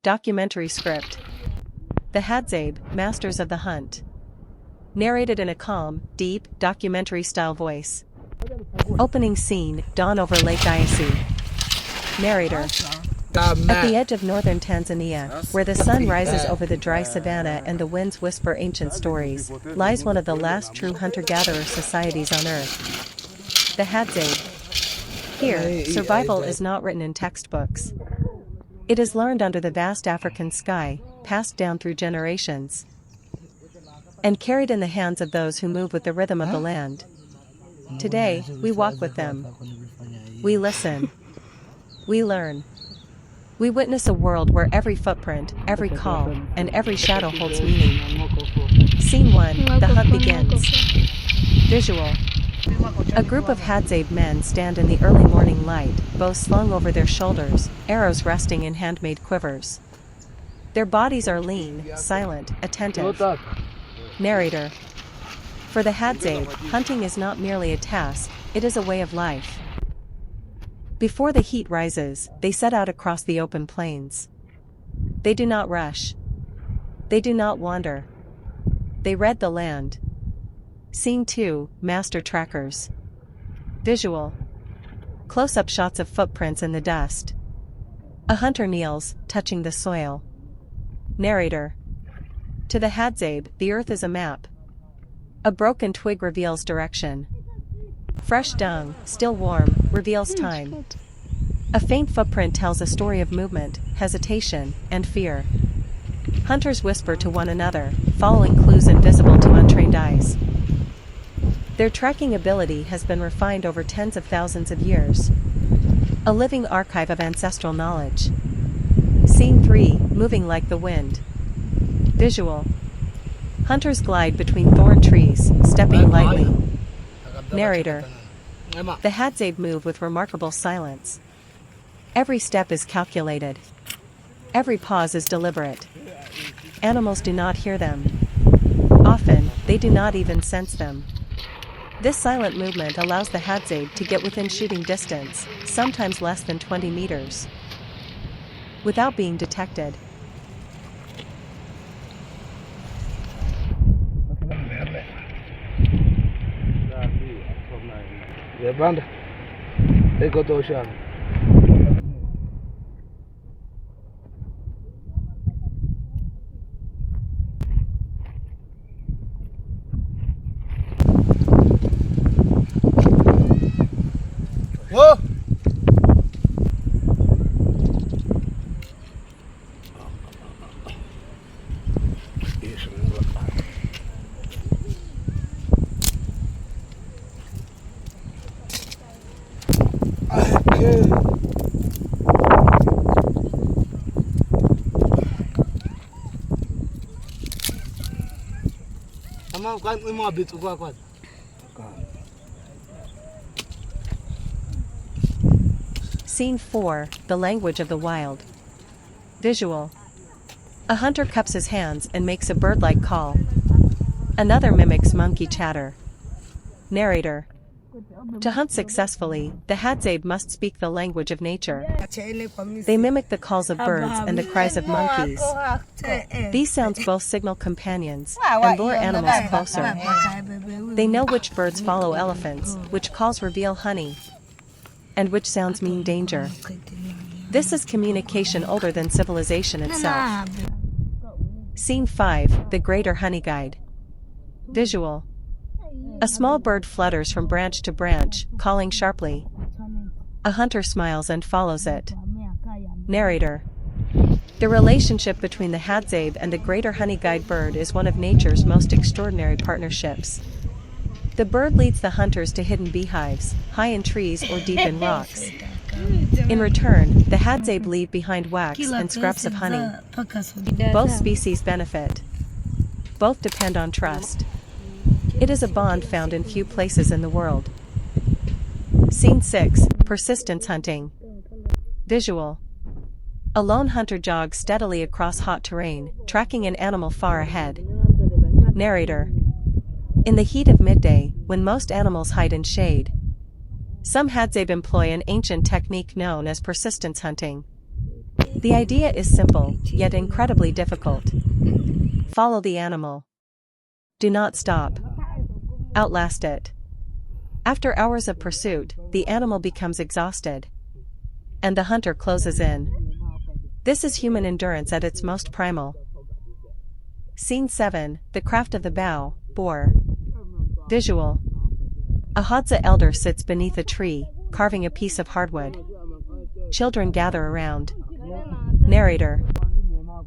Documentary script. The Hadzabe, Masters of the Hunt. Narrated in a calm, deep, documentary-style voice. Opening scene, dawn over Lake Ayasi. Narrator. At the edge of northern Tanzania, where the sun rises over the dry savanna and the winds whisper ancient stories, lies one of the last true hunter-gatherer societies on Earth. The Hadzabe. Here, survival is not written in textbooks. It is learned under the vast African sky, passed down through generations, and carried in the hands of those who move with the rhythm of the land. Today, we walk with them. We listen. We learn. We witness a world where every footprint, every call, and every shadow holds meaning. Scene 1, the hunt begins. Visual. A group of Hadzabe men stand in the early morning light, bows slung over their shoulders, arrows resting in handmade quivers. Their bodies are lean, silent, attentive. Narrator. For the Hadzabe, hunting is not merely a task, it is a way of life. Before the heat rises, they set out across the open plains. They do not rush. They do not wander. They read the land. Scene 2, Master Trackers. Visual. Close-up shots of footprints in the dust. A hunter kneels, touching the soil. Narrator. To the Hadzabe, the earth is a map. A broken twig reveals direction. Fresh dung, still warm, reveals time. A faint footprint tells a story of movement, hesitation, and fear. Hunters whisper to one another, following clues invisible to untrained eyes. Their tracking ability has been refined over tens of thousands of years. A living archive of ancestral knowledge. Scene 3, moving like the wind. Visual. Hunters glide between thorn trees, stepping lightly. Narrator. The Hadzabe move with remarkable silence. Every step is calculated. Every pause is deliberate. Animals do not hear them. Often, they do not even sense them. This silent movement allows the Hadzabe to get within shooting distance, sometimes less than 20 meters, without being detected. Whoa! Scene 4, the language of the wild. Visual. A hunter cups his hands and makes a bird-like call. Another mimics monkey chatter. Narrator. To hunt successfully, the Hadzabe must speak the language of nature. They mimic the calls of birds and the cries of monkeys. These sounds both signal companions and lure animals closer. They know which birds follow elephants, which calls reveal honey, and which sounds mean danger. This is communication older than civilization itself. Scene 5, the Greater Honey Guide. Visual. A small bird flutters from branch to branch, calling sharply. A hunter smiles and follows it. Narrator. The relationship between the Hadzabe and the Greater Honey Guide bird is one of nature's most extraordinary partnerships. The bird leads the hunters to hidden beehives, high in trees or deep in rocks. In return, the Hadzabe leave behind wax and scraps of honey. Both species benefit. Both depend on trust. It is a bond found in few places in the world. Scene 6, persistence hunting. Visual. A lone hunter jogs steadily across hot terrain, tracking an animal far ahead. Narrator. In the heat of midday, when most animals hide in shade, some Hadzabe employ an ancient technique known as persistence hunting. The idea is simple, yet incredibly difficult. Follow the animal. Do not stop. Outlast it. After hours of pursuit, the animal becomes exhausted, and the hunter closes in. This is human endurance at its most primal. Scene 7, The Craft of the Bow, Boar. Visual. A Hadza elder sits beneath a tree, carving a piece of hardwood. Children gather around. Narrator.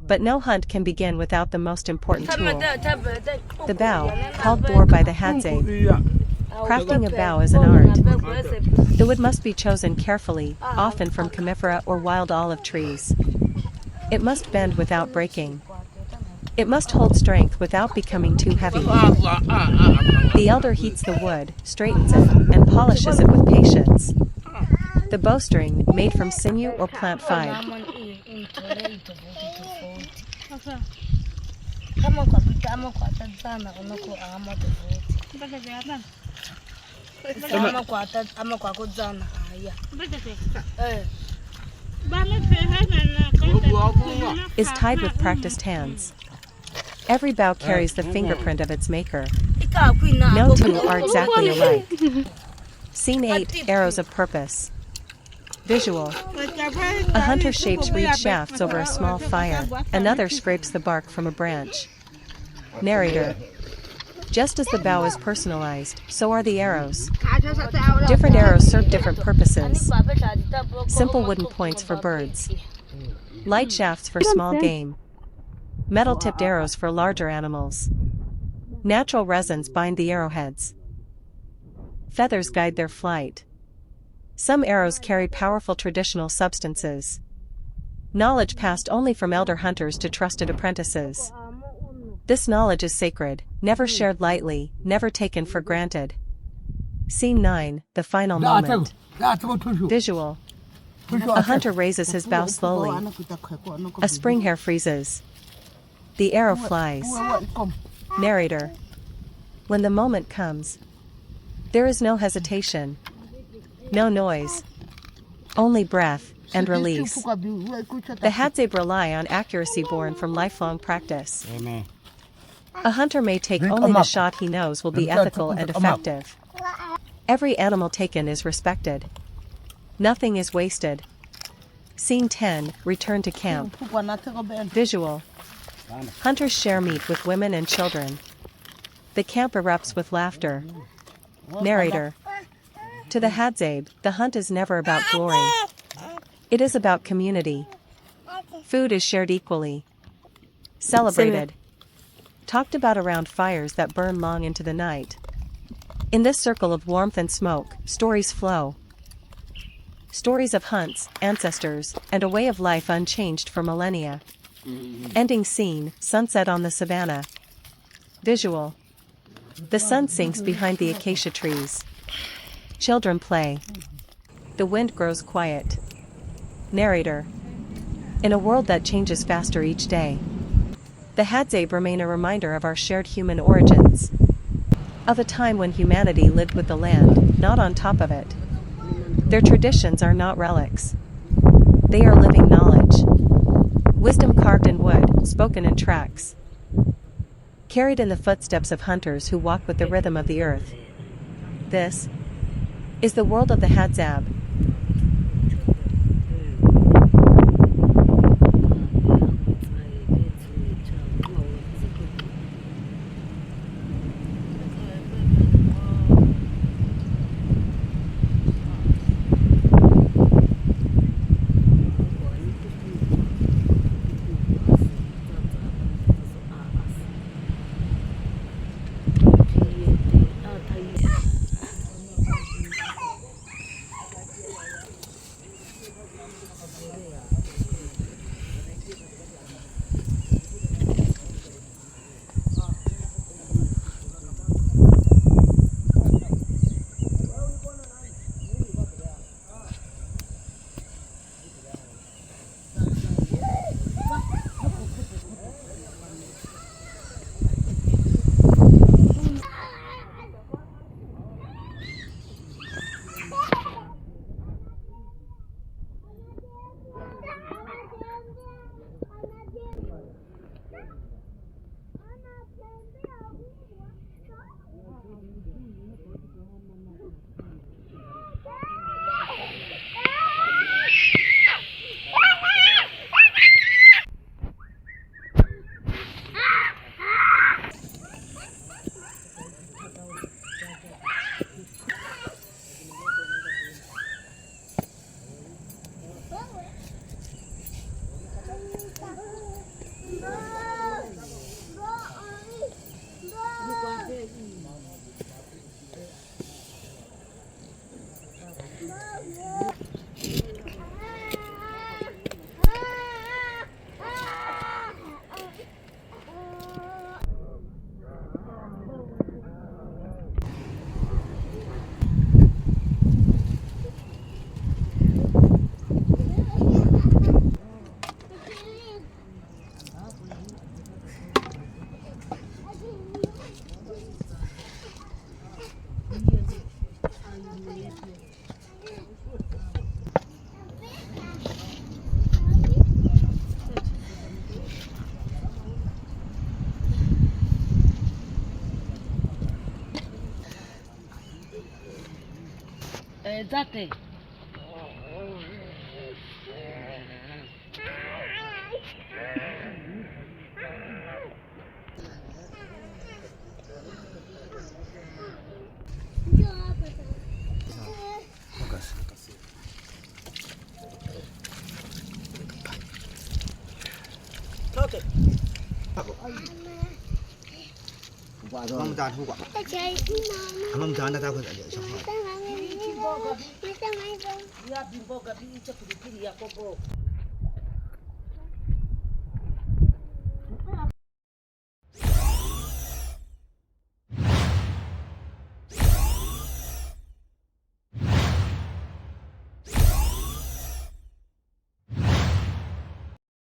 But no hunt can begin without the most important tool. The bow, called boar by the Hadzabe. Crafting a bow is an art. The wood must be chosen carefully, often from conifera or wild olive trees. It must bend without breaking. It must hold strength without becoming too heavy. The elder heats the wood, straightens it, and polishes it with patience. The bowstring, made from sinew or plant fibre. Is tied with practiced hands. Every bow carries the fingerprint of its maker. No two are exactly alike. Scene 8, Arrows of Purpose. Visual. A hunter shapes reed shafts over a small fire, another scrapes the bark from a branch. Narrator. Just as the bow is personalized, so are the arrows. Different arrows serve different purposes. Simple wooden points for birds. Light shafts for small game. Metal-tipped arrows for larger animals. Natural resins bind the arrowheads. Feathers guide their flight. Some arrows carry powerful traditional substances. Knowledge passed only from elder hunters to trusted apprentices. This knowledge is sacred, never shared lightly, never taken for granted. Scene 9, The Final Moment. Visual. A hunter raises his bow slowly. A spring hair freezes. The arrow flies. Narrator. When the moment comes, there is no hesitation, no noise, only breath and release. The Hadzabe rely on accuracy born from lifelong practice. A hunter may take only the shot he knows will be ethical and effective. Every animal taken is respected. Nothing is wasted. Scene 10, Return to Camp. Visual. Hunters share meat with women and children. The camp erupts with laughter. Narrator. To the Hadzabe, the hunt is never about glory. It is about community. Food is shared equally. Celebrated. Talked about around fires that burn long into the night. In this circle of warmth and smoke, stories flow. Stories of hunts, ancestors, and a way of life unchanged for millennia. Ending scene, sunset on the savannah. Visual. The sun sinks behind the acacia trees. Children play. The wind grows quiet. Narrator. In a world that changes faster each day, the Hadzabe remain a reminder of our shared human origins. Of a time when humanity lived with the land, not on top of it. Their traditions are not relics. They are living knowledge. Wisdom carved in wood, spoken in tracks. Carried in the footsteps of hunters who walk with the rhythm of the earth. This is the world of the Hadzabe. Exactly. Okay. Mong đàn không quả. Mong đàn ta có thể sống. Mita mai bang. Ya bimbo gabi icha pili pili ya kobo.